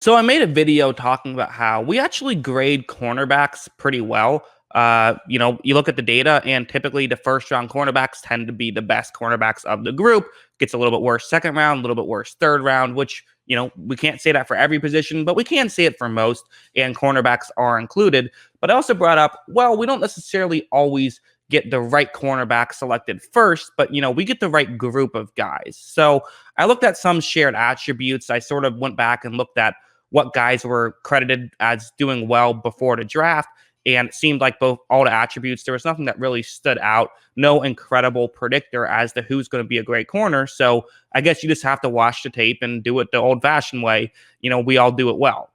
So I made a video talking about how we actually grade cornerbacks pretty well. You look at the data, and typically the first round cornerbacks tend to be the best cornerbacks of the group. Gets a little bit worse second round, a little bit worse third round, which we can't say that for every position, but we can say it for most, and cornerbacks are included. But I also brought up, well, we don't necessarily always get the right cornerback selected first, but we get the right group of guys. So I looked at some shared attributes. I sort of went back and looked at what guys were credited as doing well before the draft. And it seemed like both all the attributes, there was nothing that really stood out. No incredible predictor as to who's going to be a great corner. So I guess you just have to watch the tape and do it the old fashioned way. We all do it well.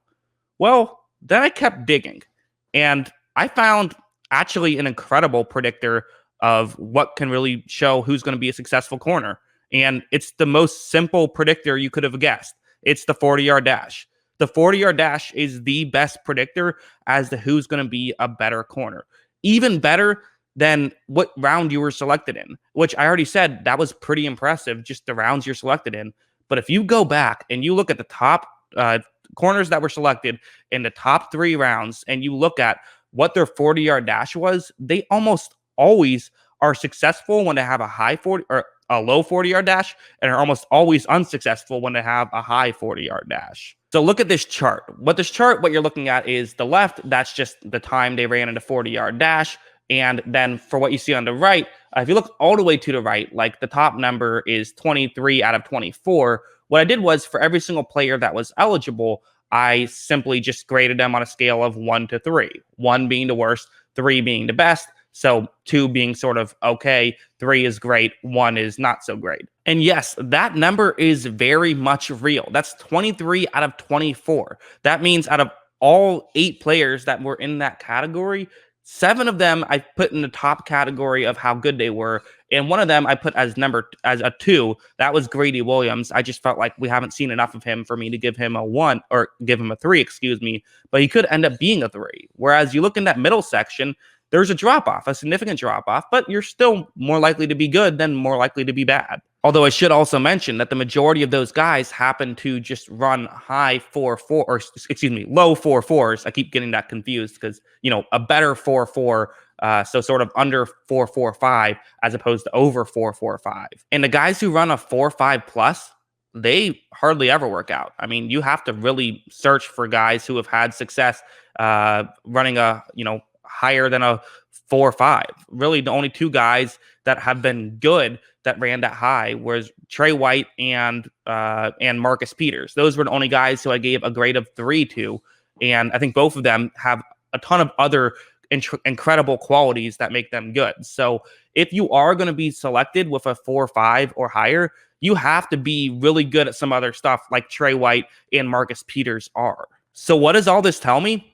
Well, then I kept digging, and I found actually an incredible predictor of what can really show who's going to be a successful corner. And it's the most simple predictor you could have guessed. It's the 40-yard dash. The 40-yard dash is the best predictor as to who's going to be a better corner. Even better than what round you were selected in, which I already said that was pretty impressive, just the rounds you're selected in. But if you go back and you look at the top corners that were selected in the top 3 rounds and you look at what their 40-yard dash was, they almost always are successful when they have a high 40 or a low 40-yard dash, and are almost always unsuccessful when they have a high 40-yard dash. So look at this chart. What you're looking at is the left. That's just the time they ran in a 40-yard dash. And then for what you see on the right, if you look all the way to the right, like the top number is 23 out of 24. What I did was for every single player that was eligible, I simply just graded them on a scale of 1 to 3, 1 being the worst, 3 being the best. So 2 being sort of okay, 3 is great, 1 is not so great. And yes, that number is very much real. That's 23 out of 24. That means out of all 8 players that were in that category, 7 of them I put in the top category of how good they were, and one of them I put as a 2. That was Grady Williams. I just felt like we haven't seen enough of him for me to give him a 1 or give him a 3, excuse me. But he could end up being a 3. Whereas you look in that middle section, there's a drop-off, a significant drop-off, but you're still more likely to be good than more likely to be bad. Although I should also mention that the majority of those guys happen to just run high 4-4, or excuse me, low 4-4s. I keep getting that confused because, a better 4-4, so sort of under 4-4-5 as opposed to over 4-4-5. And the guys who run a 4-5 plus, they hardly ever work out. I mean, you have to really search for guys who have had success running a, higher than a 4-5. Really, the only 2 guys that have been good that ran that high was Trey White and Marcus Peters. Those were the only guys who I gave a grade of 3 to, and I think both of them have a ton of other incredible qualities that make them good. So if you are going to be selected with a 4-5 or higher, you have to be really good at some other stuff like Trey White and Marcus Peters are. So what does all this tell me?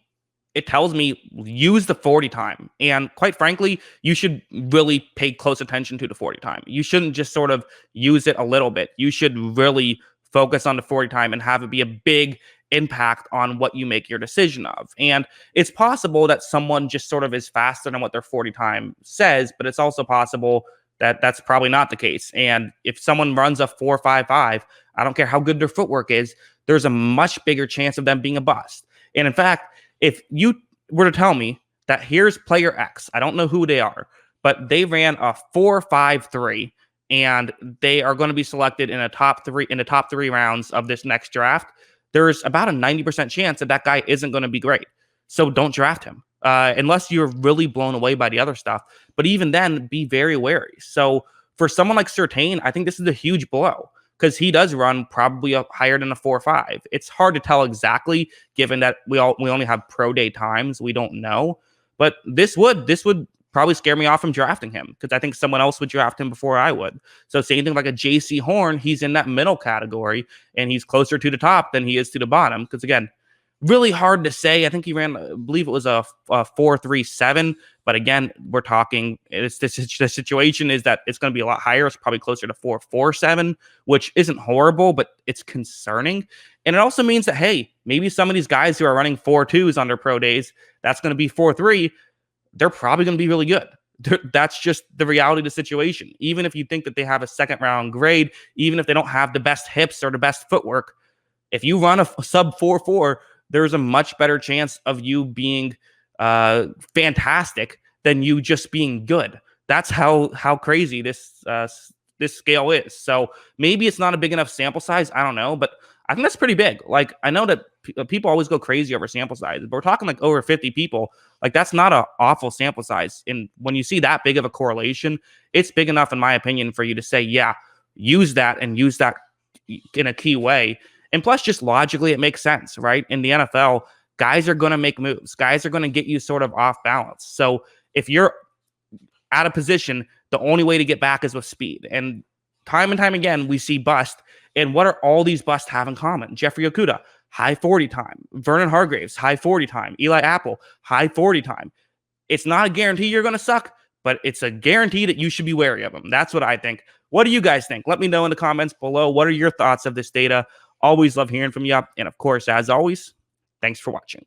It tells me use the 40 time. And quite frankly, you should really pay close attention to the 40 time. You shouldn't just sort of use it a little bit. You should really focus on the 40 time and have it be a big impact on what you make your decision of. And it's possible that someone just sort of is faster than what their 40 time says, but it's also possible that that's probably not the case. And if someone runs a 4.55, I don't care how good their footwork is, there's a much bigger chance of them being a bust. And in fact, if you were to tell me that here's player X, I don't know who they are, but they ran a 4.53 and they are going to be selected in the top 3 rounds of this next draft, there's about a 90% chance that that guy isn't going to be great. So don't draft him unless you're really blown away by the other stuff. But even then, be very wary. So for someone like Surtain, I think this is a huge blow, because he does run probably up higher than a 4.5. It's hard to tell exactly, given that we only have pro day times. We don't know, but this would probably scare me off from drafting him, because I think someone else would draft him before I would. So same thing like a JC Horn, he's in that middle category and he's closer to the top than he is to the bottom. Because again, really hard to say. I think he ran, I believe it was a 4.37. But again, we're talking, the situation is that it's going to be a lot higher. It's probably closer to 4.47, which isn't horrible, but it's concerning. And it also means that, hey, maybe some of these guys who are running 4.2s on their pro days, that's going to be 4.3. They're probably going to be really good. That's just the reality of the situation. Even if you think that they have a second round grade, even if they don't have the best hips or the best footwork, If you run a sub 4.4, there's a much better chance of you being fantastic than you just being good. That's how crazy this scale is. So maybe it's not a big enough sample size. I don't know, but I think that's pretty big. Like, I know that people always go crazy over sample size, but we're talking like over 50 people. Like, that's not an awful sample size. And when you see that big of a correlation, it's big enough, in my opinion, for you to say, yeah, use that and use that in a key way. And plus, just logically, it makes sense, right? In the NFL, guys are going to make moves. Guys are going to get you sort of off balance. So if you're out of position, the only way to get back is with speed. And time again, we see bust. And what are all these busts have in common? Jeffrey Okudah, high 40 time. Vernon Hargreaves, high 40 time. Eli Apple, high 40 time. It's not a guarantee you're going to suck, but it's a guarantee that you should be wary of them. That's what I think. What do you guys think? Let me know in the comments below. What are your thoughts of this data? Always love hearing from you. And of course, as always, thanks for watching.